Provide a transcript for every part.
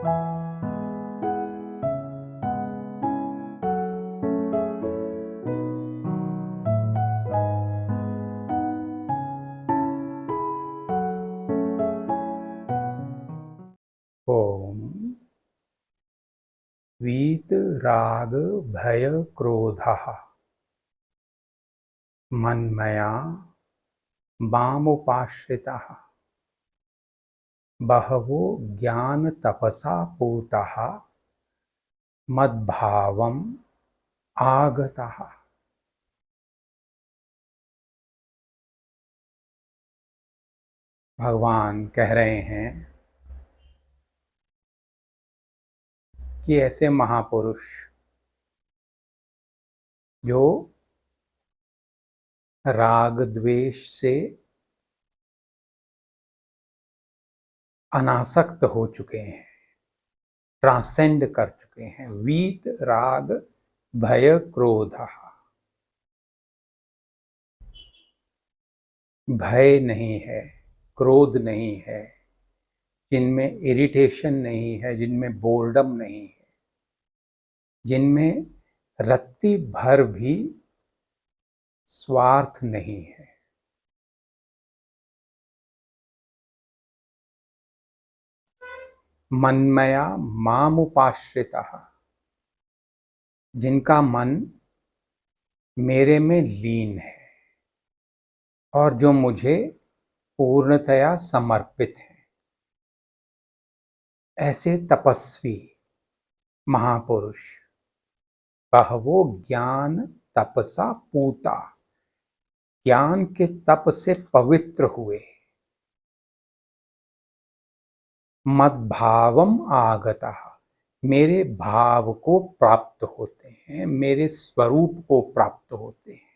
ओम वीत राग भय क्रोधः मन्मया मामुपाश्रिताः बहवो ज्ञान तपसा पूताः मद्भावम् आगताः। भगवान कह रहे हैं कि ऐसे महापुरुष जो राग द्वेष से अनासक्त हो चुके हैं, ट्रांसेंड कर चुके हैं। वीत राग भय क्रोध, भय नहीं है, क्रोध नहीं है, जिनमें इरिटेशन नहीं है, जिनमें बोर्डम नहीं है, जिनमें रत्ती भर भी स्वार्थ नहीं है। मनमया मामुपाश्रितः, जिनका मन मेरे में लीन है और जो मुझे पूर्णतया समर्पित है। ऐसे तपस्वी महापुरुष बहवो ज्ञान तपसा पूता, ज्ञान के तप से पवित्र हुए, मद्भावम आगतः, मेरे भाव को प्राप्त होते हैं, मेरे स्वरूप को प्राप्त होते हैं।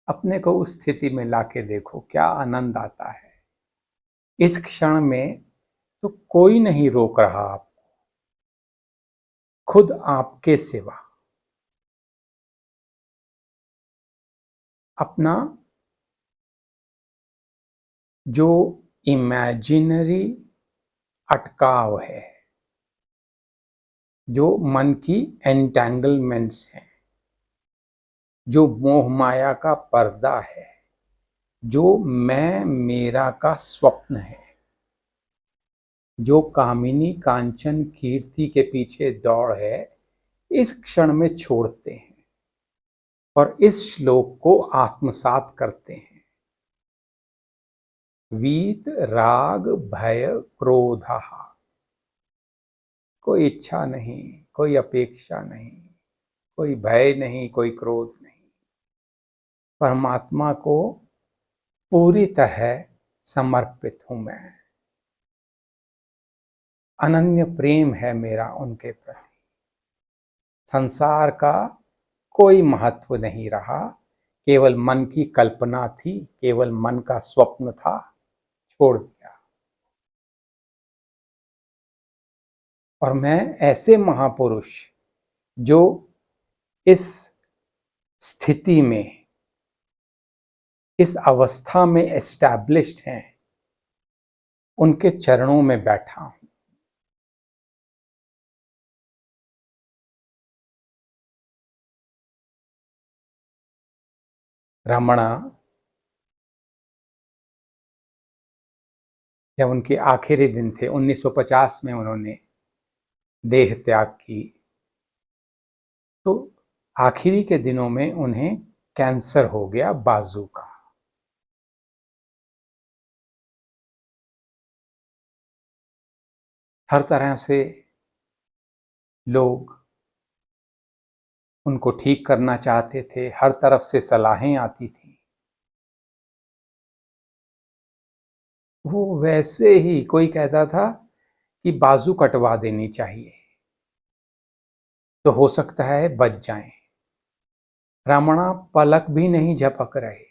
अपने को उस स्थिति में लाके देखो, क्या आनंद आता है। इस क्षण में तो कोई नहीं रोक रहा आपको, खुद आपके सिवा अपना जो इमेजिनरी अटकाव है, जो मन की एंटेंगलमेंट्स हैं, जो मोह माया का पर्दा है, जो मैं मेरा का स्वप्न है, जो कामिनी कांचन कीर्ति के पीछे दौड़ है, इस क्षण में छोड़ते हैं और इस श्लोक को आत्मसात करते हैं। वीत राग भय क्रोधः, कोई इच्छा नहीं, कोई अपेक्षा नहीं, कोई भय नहीं, कोई क्रोध नहीं। परमात्मा को पूरी तरह समर्पित हूं मैं, अनन्य प्रेम है मेरा उनके प्रति। संसार का कोई महत्व नहीं रहा, केवल मन की कल्पना थी, केवल मन का स्वप्न था, छोड़ दिया। और मैं ऐसे महापुरुष जो इस स्थिति में, इस अवस्था में एस्टैब्लिश्ड हैं, उनके चरणों में बैठा हूं। रमणा जब उनके आखिरी दिन थे, 1950 में उन्होंने देह त्याग की, तो आखिरी के दिनों में उन्हें कैंसर हो गया बाजू का। हर तरह से लोग उनको ठीक करना चाहते थे, हर तरफ से सलाहें आती थी। वो वैसे ही, कोई कहता था कि बाजू कटवा देनी चाहिए तो हो सकता है बच जाएं। रमणा पलक भी नहीं झपक रहे।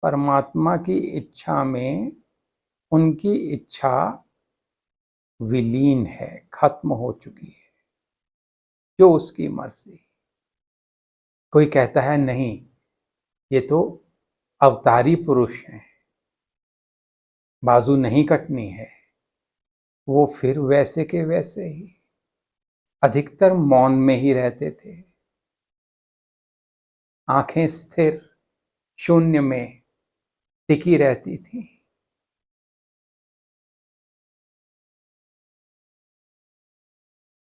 परमात्मा की इच्छा में उनकी इच्छा विलीन है, खत्म हो चुकी है। जो उसकी मर्जी। कोई कहता है नहीं, ये तो अवतारी पुरुष हैं, बाजू नहीं कटनी है, वो फिर वैसे के वैसे ही अधिकतर मौन में ही रहते थे, आंखें स्थिर शून्य में टिकी रहती थी।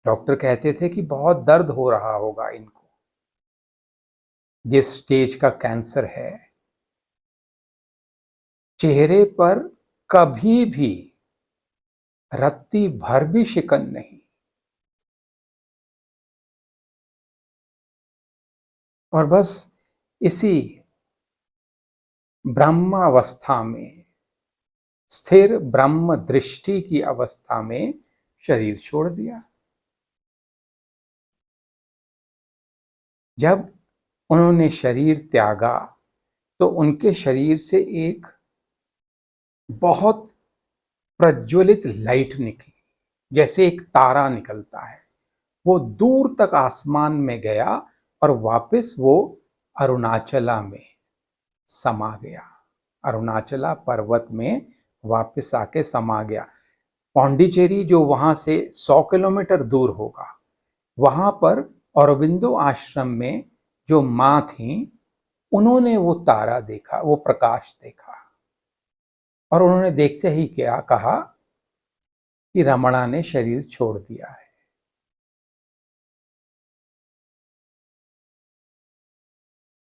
डॉक्टर कहते थे कि बहुत दर्द हो रहा होगा इनको, जिस स्टेज का कैंसर है। चेहरे पर कभी भी रत्ती भर भी शिकन नहीं। और बस इसी ब्रह्मावस्था में, स्थिर ब्रह्म दृष्टि की अवस्था में शरीर छोड़ दिया। जब उन्होंने शरीर त्यागा तो उनके शरीर से एक बहुत प्रज्वलित लाइट निकली, जैसे एक तारा निकलता है। वो दूर तक आसमान में गया और वापस वो अरुणाचला में समा गया। अरुणाचला पर्वत में वापस आके समा गया। पौंडीचेरी जो वहां से 100 किलोमीटर दूर होगा, वहां पर औरबिंदो आश्रम में जो मां थी, उन्होंने वो तारा देखा, वो प्रकाश देखा। और उन्होंने देखते ही क्या कहा कि रमणा ने शरीर छोड़ दिया है।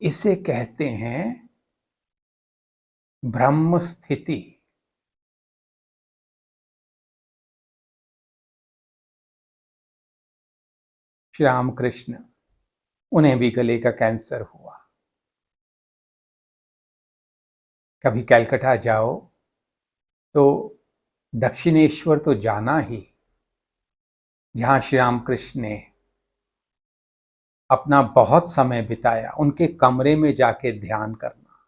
इसे कहते हैं ब्रह्म स्थिति। श्री रामकृष्ण, उन्हें भी गले का कैंसर हुआ। कभी कलकत्ता जाओ तो दक्षिणेश्वर तो जाना ही, जहां श्री रामकृष्ण ने अपना बहुत समय बिताया। उनके कमरे में जाके ध्यान करना,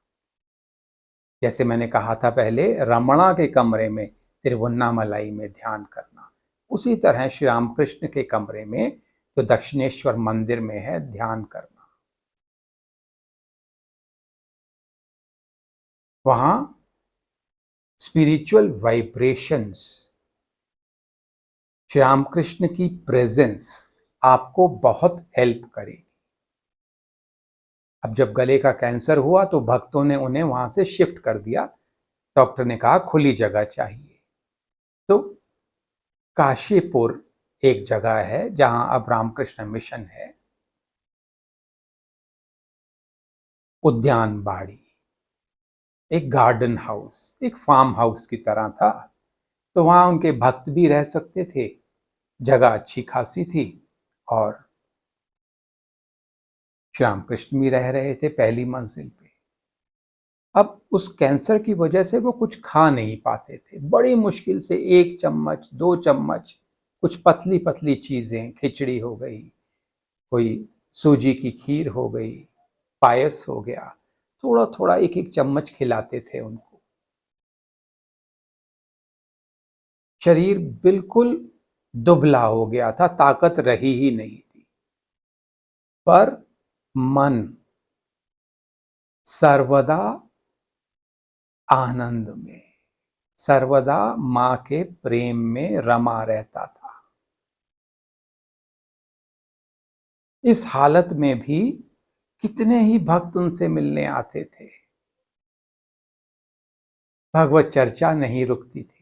जैसे मैंने कहा था पहले, रमणा के कमरे में तिरुवन्नामलाई में ध्यान करना, उसी तरह श्री रामकृष्ण के कमरे में जो दक्षिणेश्वर मंदिर में है, ध्यान करना। वहां स्पिरिचुअल वाइब्रेशंस, श्री रामकृष्ण की प्रेजेंस आपको बहुत हेल्प करेगी। अब जब गले का कैंसर हुआ तो भक्तों ने उन्हें वहां से शिफ्ट कर दिया। डॉक्टर ने कहा खुली जगह चाहिए। तो काशीपुर एक जगह है जहां अब रामकृष्ण मिशन है, उद्यान बाड़ी, एक गार्डन हाउस, एक फार्म हाउस की तरह था। तो वहां उनके भक्त भी रह सकते थे, जगह अच्छी खासी थी, और श्री रामकृष्ण भी रह रहे थे पहली मंजिल पे। अब उस कैंसर की वजह से वो कुछ खा नहीं पाते थे, बड़ी मुश्किल से 1 चम्मच 2 चम्मच, कुछ पतली पतली चीजें, खिचड़ी हो गई, कोई सूजी की खीर हो गई, पायस हो गया, थोड़ा थोड़ा एक एक चम्मच खिलाते थे उनको। शरीर बिल्कुल दुबला हो गया था, ताकत रही ही नहीं थी। पर मन सर्वदा आनंद में, सर्वदा मां के प्रेम में रमा रहता था। इस हालत में भी कितने ही भक्त उनसे मिलने आते थे। भगवत चर्चा नहीं रुकती थी।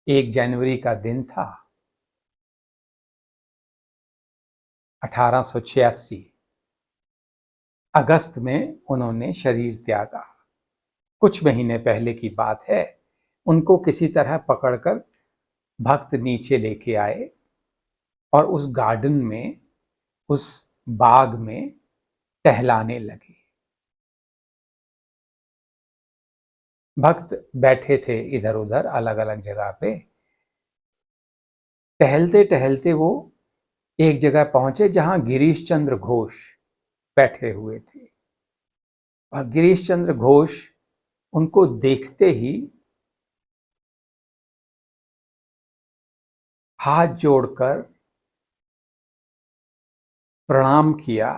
1 जनवरी का दिन था, 1886। अगस्त में उन्होंने शरीर त्यागा। कुछ महीने पहले की बात है। उनको किसी तरह पकड़कर भक्त नीचे लेके आए और उस गार्डन में, उस बाग में टहलाने लगे। भक्त बैठे थे इधर उधर अलग अलग जगह पे। टहलते टहलते वो एक जगह पहुंचे जहां गिरीश चंद्र घोष बैठे हुए थे। और गिरीश चंद्र घोष उनको देखते ही हाथ जोड़कर प्रणाम किया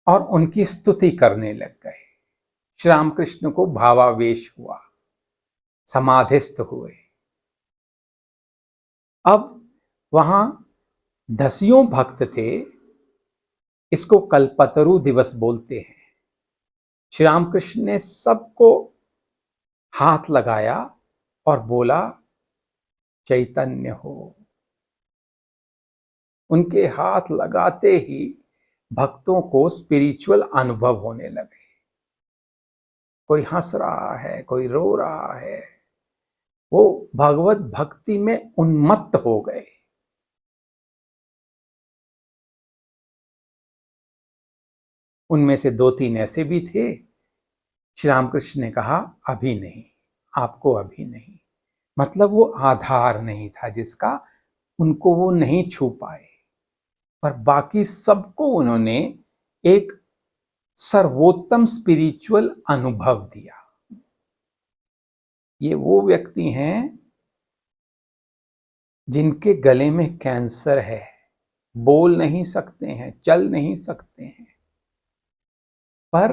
और उनकी स्तुति करने लग गए। श्री रामकृष्ण को भावावेश हुआ, समाधिस्थ हुए। अब वहां दसियों भक्त थे, इसको कल्पतरु दिवस बोलते हैं। श्री रामकृष्ण ने सबको हाथ लगाया और बोला, चैतन्य हो। उनके हाथ लगाते ही भक्तों को स्पिरिचुअल अनुभव होने लगे। कोई हंस रहा है, कोई रो रहा है, वो भगवत भक्ति में उन्मत्त हो गए। उनमें से 2-3 ऐसे भी थे। श्री रामकृष्ण ने कहा, अभी नहीं, आपको अभी नहीं। मतलब वो आधार नहीं था जिसका, उनको वो नहीं छू पाए। पर बाकी सबको उन्होंने एक सर्वोत्तम स्पिरिचुअल अनुभव दिया। ये वो व्यक्ति हैं जिनके गले में कैंसर है, बोल नहीं सकते हैं, चल नहीं सकते हैं, पर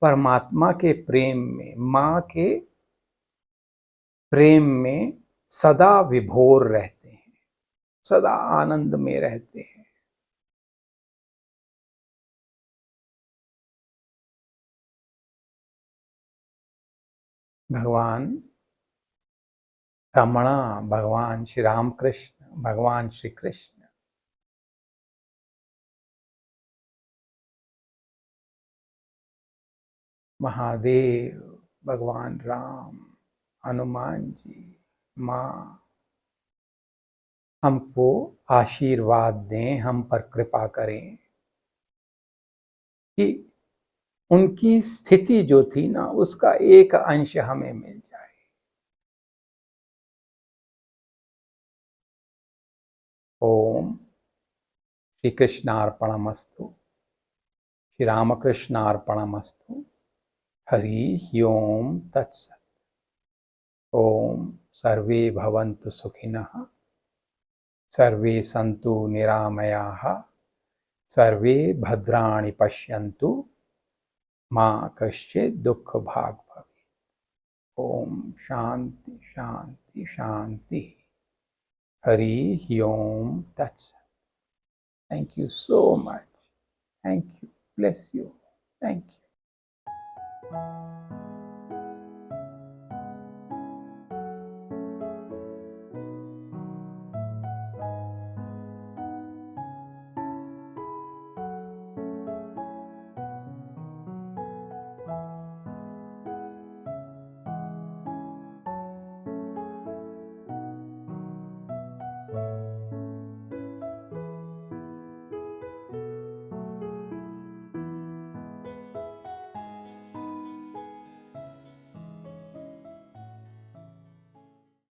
परमात्मा के प्रेम में, मां के प्रेम में सदा विभोर रहते हैं, सदा आनंद में रहते हैं। भगवान रमणा, भगवान श्री रामकृष्ण, भगवान श्री कृष्ण, महादेव, भगवान राम, हनुमान जी, मां हमको आशीर्वाद दें, हम पर कृपा करें कि उनकी स्थिति जो थी ना, उसका एक अंश हमें मिल जाए। ओम श्री कृष्णार्पणमस्तु, श्री रामकृष्णार्पणमस्तु। हरि ओम तत्सत्। ओम सर्वे भवन्तु सुखिनः, सर्वे सन्तु निरामयाः, सर्वे भद्राणि पश्यन्तु, मा कश्चित् दुःखभाग् भवेत्। ओम शांति शांति शांति। हरि ओम तत्सत्। Thank you so much. Thank you. Bless you. Thank you.